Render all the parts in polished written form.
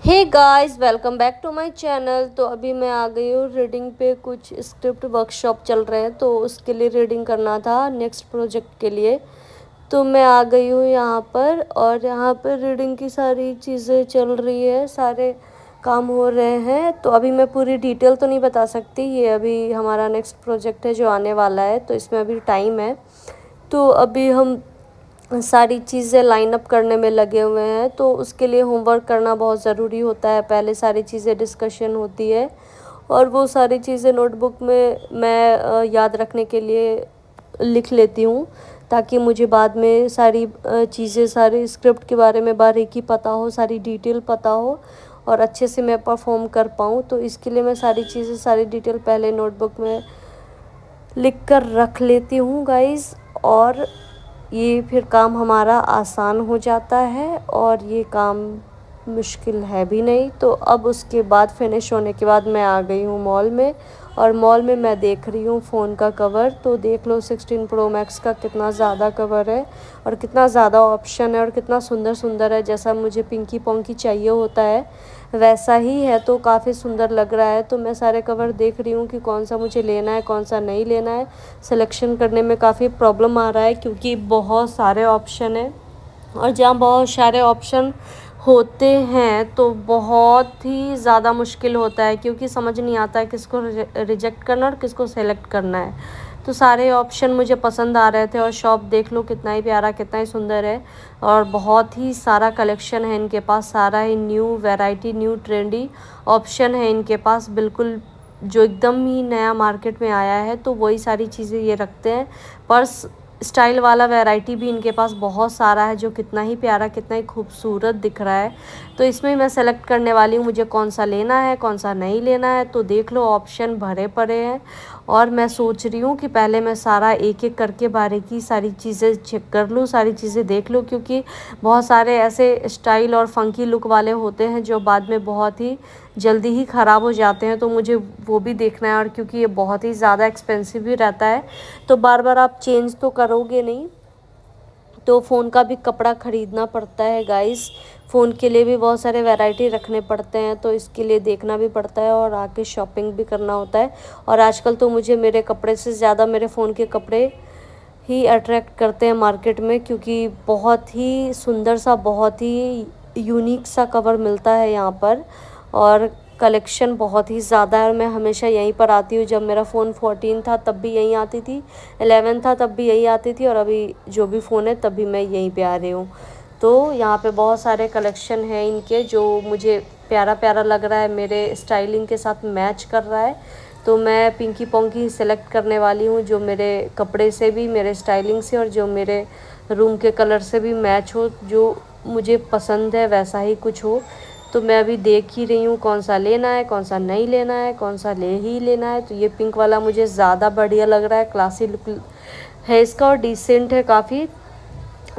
Hey guys, welcome back to my channel. तो अभी मैं आ गई हूँ रीडिंग पे। कुछ स्क्रिप्ट वर्कशॉप चल रहे हैं तो उसके लिए रीडिंग करना था नेक्स्ट प्रोजेक्ट के लिए। तो मैं आ गई हूँ यहाँ पर और यहाँ पर रीडिंग की सारी चीज़ें चल रही है, सारे काम हो रहे हैं। तो अभी मैं पूरी डिटेल तो नहीं बता सकती, ये अभी हमारा नेक्स्ट प्रोजेक्ट है जो आने वाला है, तो इसमें अभी टाइम है। तो अभी हम सारी चीज़ें लाइन अप करने में लगे हुए हैं, तो उसके लिए होमवर्क करना बहुत ज़रूरी होता है। पहले सारी चीज़ें डिस्कशन होती है और वो सारी चीज़ें नोटबुक में मैं याद रखने के लिए लिख लेती हूँ, ताकि मुझे बाद में सारी चीज़ें, सारी स्क्रिप्ट के बारे में बारीकी पता हो, सारी डिटेल पता हो और अच्छे से मैं परफॉर्म कर पाऊँ। तो इसके लिए मैं सारी चीज़ें, सारी डिटेल पहले नोटबुक में लिख कर रख लेती हूँ गाइज़। और ये फिर काम हमारा आसान हो जाता है और ये काम मुश्किल है भी नहीं। तो अब उसके बाद फिनिश होने के बाद मैं आ गई हूँ मॉल में, और मॉल में मैं देख रही हूँ फ़ोन का कवर। तो देख लो 16 प्रो मैक्स का कितना ज़्यादा कवर है और कितना ज़्यादा ऑप्शन है और कितना सुंदर सुंदर है। जैसा मुझे पिंकी पोंकी चाहिए होता है वैसा ही है, तो काफ़ी सुंदर लग रहा है। तो मैं सारे कवर देख रही हूँ कि कौन सा मुझे लेना है, कौन सा नहीं लेना है। सिलेक्शन करने में काफ़ी प्रॉब्लम आ रहा है क्योंकि बहुत सारे ऑप्शन हैं, और जहाँ बहुत सारे ऑप्शन होते हैं तो बहुत ही ज़्यादा मुश्किल होता है, क्योंकि समझ नहीं आता है किसको रिजेक्ट करना और किसको सेलेक्ट करना है। तो सारे ऑप्शन मुझे पसंद आ रहे थे, और शॉप देख लो कितना ही प्यारा, कितना ही सुंदर है, और बहुत ही सारा कलेक्शन है इनके पास। सारा ही new variety, new trendy option है इनके पास, बिल्कुल जो एकदम ही नया मार्केट में आया है। तो वही सारी चीज़ें ये रखते हैं। पर्स स्टाइल वाला वैरायटी भी इनके पास बहुत सारा है, जो कितना ही प्यारा, कितना ही खूबसूरत दिख रहा है। तो इसमें मैं सेलेक्ट करने वाली हूँ मुझे कौन सा लेना है, कौन सा नहीं लेना है। तो देख लो ऑप्शन भरे पड़े हैं, और मैं सोच रही हूँ कि पहले मैं सारा एक एक करके बारीकी सारी चीज़ें चेक कर लूँ, सारी चीज़ें देख लूँ, क्योंकि बहुत सारे ऐसे स्टाइल और फंकी लुक वाले होते हैं जो बाद में बहुत ही जल्दी ही ख़राब हो जाते हैं। तो मुझे वो भी देखना है, और क्योंकि ये बहुत ही ज़्यादा एक्सपेंसिव भी रहता है तो बार बार आप चेंज तो करोगे नहीं। तो फ़ोन का भी कपड़ा ख़रीदना पड़ता है गाइस, फ़ोन के लिए भी बहुत सारे वैरायटी रखने पड़ते हैं, तो इसके लिए देखना भी पड़ता है और आके शॉपिंग भी करना होता है। और आजकल तो मुझे मेरे कपड़े से ज़्यादा मेरे फ़ोन के कपड़े ही अट्रैक्ट करते हैं मार्केट में, क्योंकि बहुत ही सुंदर सा, बहुत ही यूनिक सा कवर मिलता है यहाँ पर, और कलेक्शन बहुत ही ज़्यादा है। और मैं हमेशा यहीं पर आती हूँ। जब मेरा फ़ोन 14 था तब भी यहीं आती थी, 11 था तब भी यहीं आती थी, और अभी जो भी फ़ोन है तब भी मैं यहीं पे आ रही हूँ। तो यहाँ पे बहुत सारे कलेक्शन हैं इनके, जो मुझे प्यारा प्यारा लग रहा है, मेरे स्टाइलिंग के साथ मैच कर रहा है। तो मैं पिंकी पोंकी सेलेक्ट करने वाली हूँ, जो मेरे कपड़े से भी, मेरे स्टाइलिंग से, और जो मेरे रूम के कलर से भी मैच हो, जो मुझे पसंद है वैसा ही कुछ हो। तो मैं अभी देख ही रही हूँ कौन सा लेना है, कौन सा नहीं लेना है, कौन सा ले ही लेना है। तो ये पिंक वाला मुझे ज़्यादा बढ़िया लग रहा है, क्लासी लुक है इसका और डिसेंट है काफ़ी।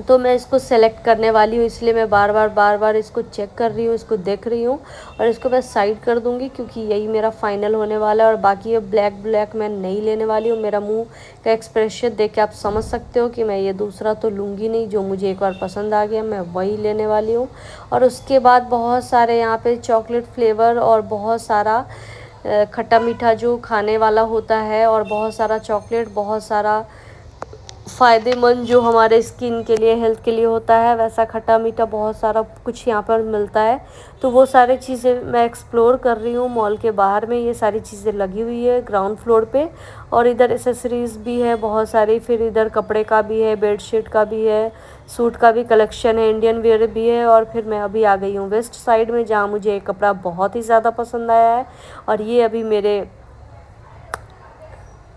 तो मैं इसको सेलेक्ट करने वाली हूँ, इसलिए मैं बार बार इसको चेक कर रही हूँ, इसको देख रही हूँ, और इसको मैं साइड कर दूँगी क्योंकि यही मेरा फाइनल होने वाला है। और बाकी ये ब्लैक मैं नहीं लेने वाली हूँ। मेरा मुंह का एक्सप्रेशन देख के आप समझ सकते हो कि मैं ये दूसरा तो लूँगी नहीं, जो मुझे एक बार पसंद आ गया मैं वही लेने वाली हूँ। और उसके बाद बहुत सारे यहाँ पर चॉकलेट फ्लेवर और बहुत सारा खट्टा मीठा जो खाने वाला होता है, और बहुत सारा चॉकलेट, बहुत सारा फ़ायदेमंद जो हमारे स्किन के लिए, हेल्थ के लिए होता है, वैसा खट्टा मीठा बहुत सारा कुछ यहाँ पर मिलता है। तो वो सारी चीज़ें मैं एक्सप्लोर कर रही हूँ। मॉल के बाहर में ये सारी चीज़ें लगी हुई है ग्राउंड फ्लोर पे, और इधर एसेसरीज़ भी है बहुत सारी, फिर इधर कपड़े का भी है, बेडशीट का भी है, सूट का भी कलेक्शन है, इंडियन वेयर भी है। और फिर मैं अभी आ गई हूँ वेस्ट साइड में, जहाँ मुझे एक कपड़ा बहुत ही ज़्यादा पसंद आया है, और ये अभी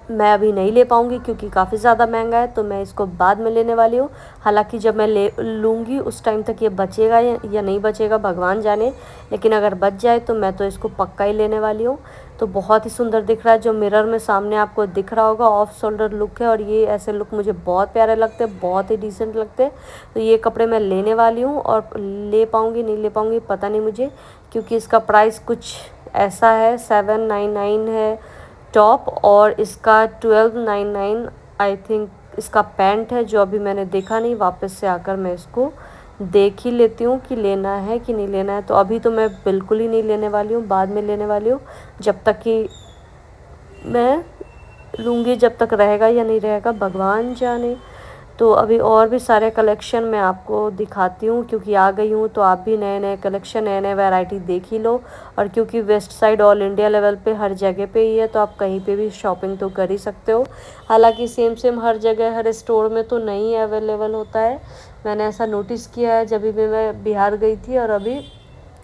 मैं अभी नहीं ले पाऊँगी क्योंकि काफ़ी ज़्यादा महंगा है। तो मैं इसको बाद में लेने वाली हूँ। हालांकि जब मैं ले लूँगी उस टाइम तक ये बचेगा या नहीं बचेगा भगवान जाने, लेकिन अगर बच जाए तो मैं तो इसको पक्का ही लेने वाली हूँ। तो बहुत ही सुंदर दिख रहा है, जो मिरर में सामने आपको दिख रहा होगा, ऑफ शोल्डर लुक है, और ये ऐसे लुक मुझे बहुत प्यारे लगते हैं, बहुत ही डिसेंट लगते हैं। तो ये कपड़े मैं लेने वाली हूँ, और ले पाऊँगी नहीं ले पाऊँगी पता नहीं मुझे, क्योंकि इसका प्राइस कुछ ऐसा है, 799 है टॉप, और इसका 1299 आई थिंक इसका पैंट है, जो अभी मैंने देखा नहीं, वापस से आकर मैं इसको देख ही लेती हूँ कि लेना है कि नहीं लेना है। तो अभी तो मैं बिल्कुल ही नहीं लेने वाली हूँ, बाद में लेने वाली हूँ, जब तक कि मैं लूँगी, जब तक रहेगा या नहीं रहेगा भगवान जाने। तो अभी और भी सारे कलेक्शन मैं आपको दिखाती हूँ, क्योंकि आ गई हूँ तो आप भी नए नए कलेक्शन, नए नए वैरायटी देख ही लो। और क्योंकि west side all India level पे हर जगह पे ही है, तो आप कहीं पे भी शॉपिंग तो कर ही सकते हो। हालांकि सेम सेम हर जगह हर स्टोर में तो नहीं अवेलेबल होता है। मैंने ऐसा नोटिस किया है जब भी मैं बिहार गई थी, और अभी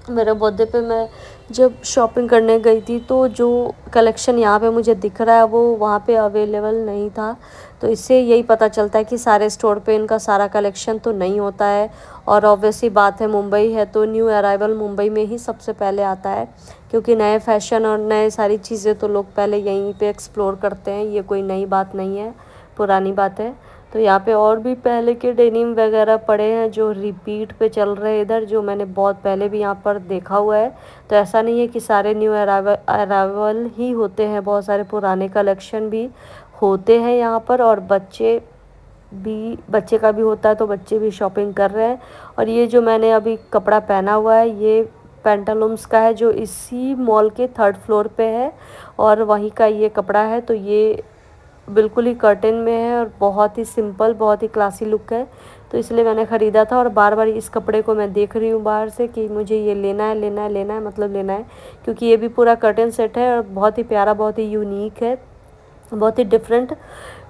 मेरे बर्थडे पे मैं जब शॉपिंग करने गई थी, तो जो कलेक्शन यहाँ पे मुझे दिख रहा है वो वहाँ पे अवेलेबल नहीं था। तो इससे यही पता चलता है कि सारे स्टोर पे इनका सारा कलेक्शन तो नहीं होता है। और ऑब्वियसली बात है, मुंबई है तो न्यू अराइवल मुंबई में ही सबसे पहले आता है, क्योंकि नए फैशन और नए सारी चीज़ें तो लोग पहले यहीं पे एक्सप्लोर करते हैं। ये कोई नई बात नहीं है, पुरानी बात है। तो यहाँ पे और भी पहले के डेनिम वगैरह पड़े हैं जो रिपीट पे चल रहे हैं इधर, जो मैंने बहुत पहले भी यहाँ पर देखा हुआ है। तो ऐसा नहीं है कि सारे न्यू अराइवल ही होते हैं, बहुत सारे पुराने कलेक्शन भी होते हैं यहाँ पर। और बच्चे का भी होता है, तो बच्चे भी शॉपिंग कर रहे हैं। और ये जो मैंने अभी कपड़ा पहना हुआ है, ये पेंटालूम्स का है, जो इसी मॉल के 3rd फ्लोर पे है, और वहीं का ये कपड़ा है। तो ये बिल्कुल ही कर्टन में है और बहुत ही सिंपल, बहुत ही क्लासी लुक है। तो इसलिए मैंने ख़रीदा था, और बार बार इस कपड़े को मैं देख रही हूँ बाहर से कि मुझे ये लेना है, लेना है, लेना है, मतलब लेना है। क्योंकि ये भी पूरा कर्टन सेट है और बहुत ही प्यारा, बहुत ही यूनिक है, बहुत ही डिफरेंट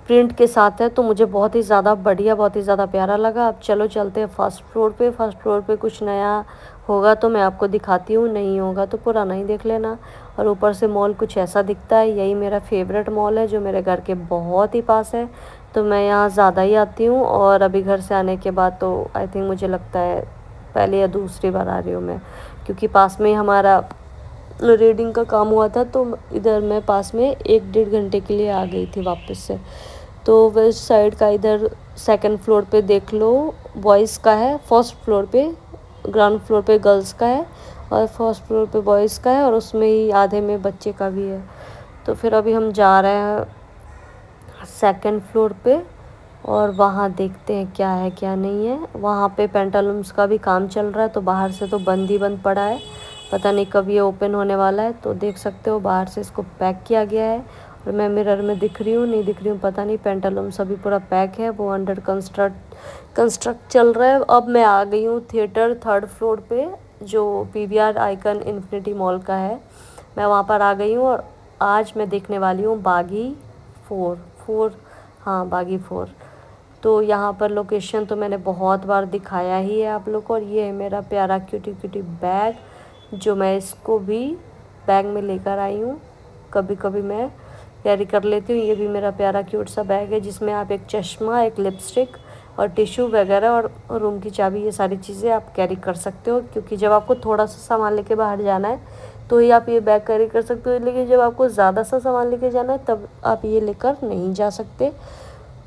प्रिंट के साथ है। तो मुझे बहुत ही ज़्यादा बढ़िया, बहुत ही ज़्यादा प्यारा लगा। अब चलो चलते हैं फर्स्ट फ्लोर पे। फर्स्ट फ्लोर पे कुछ नया होगा तो मैं आपको दिखाती हूँ, नहीं होगा तो पुराना ही देख लेना। और ऊपर से मॉल कुछ ऐसा दिखता है। यही मेरा फेवरेट मॉल है, जो मेरे घर के बहुत ही पास है, तो मैं यहाँ ज़्यादा ही आती हूँ। और अभी घर से आने के बाद तो आई थिंक मुझे लगता है पहले या दूसरी बार आ रही हूँ मैं, क्योंकि पास में ही हमारा रीडिंग का काम हुआ था, तो इधर मैं पास में 1-1.5 घंटे के लिए आ गई थी वापस से। तो वेस्ट साइड का इधर 2nd फ्लोर पे देख लो, बॉयज़ का है। 1st फ्लोर पे, ग्राउंड फ्लोर पे गर्ल्स का है, और 1st फ्लोर पे बॉयज़ का है, और उसमें ही आधे में बच्चे का भी है। तो फिर अभी हम जा रहे हैं 2nd फ्लोर पे, और वहाँ देखते हैं क्या है क्या नहीं है। वहाँ पे पेंटालूम्स का भी काम चल रहा है, तो बाहर से तो बंद ही बंद पड़ा है, पता नहीं कब ये ओपन होने वाला है। तो देख सकते हो बाहर से इसको पैक किया गया है, और मैं मिरर में दिख रही हूँ नहीं दिख रही हूँ पता नहीं। पेंटालूम्स अभी पूरा पैक है, वो अंडर कंस्ट्रक्ट चल रहा है। अब मैं आ गई हूँ थिएटर 3rd फ्लोर पे, जो PVR आइकन इन्फिनिटी मॉल का है। मैं वहाँ पर आ गई हूँ, और आज मैं देखने वाली हूँ बागी 4। हाँ, बागी 4। तो यहाँ पर लोकेशन तो मैंने बहुत बार दिखाया ही है आप लोग को। और ये है मेरा प्यारा क्यूटी क्यूटी बैग, जो मैं इसको भी बैग में लेकर आई हूँ, कभी कभी मैं कैरी कर लेती हूँ। ये भी मेरा प्यारा क्यूट सा बैग है, जिसमें आप एक चश्मा, एक लिपस्टिक और टिश्यू वगैरह और रूम की चाबी, ये सारी चीज़ें आप कैरी कर सकते हो। क्योंकि जब आपको थोड़ा सा सामान लेके बाहर जाना है तो ही आप ये बैग कैरी कर सकते हो, लेकिन जब आपको ज़्यादा सा सामान लेके जाना है तब आप ये लेकर नहीं जा सकते।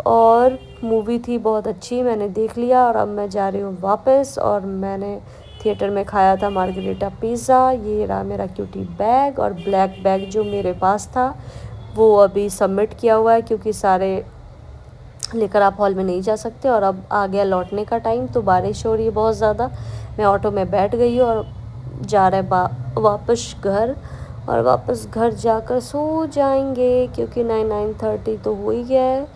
और मूवी थी बहुत अच्छी, मैंने देख लिया, और अब मैं जा रही हूँ वापस। और मैंने थिएटर में खाया था मार्गरीटा पिज़्ज़ा। ये रहा मेरा क्यूटी बैग, और ब्लैक बैग जो मेरे पास था वो अभी सबमिट किया हुआ है, क्योंकि सारे लेकर आप हॉल में नहीं जा सकते। और अब आ गया लौटने का टाइम, तो बारिश हो रही है बहुत ज़्यादा। मैं ऑटो में बैठ गई हूँ और जा रहे वापस घर। और वापस घर जाकर सो जाएंगे, क्योंकि 9:30 तो हो ही गया है।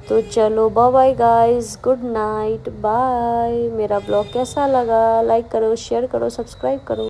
तो चलो bye bye guys, good night, bye. मेरा ब्लॉग कैसा लगा, लाइक करो, शेयर करो, सब्सक्राइब करो।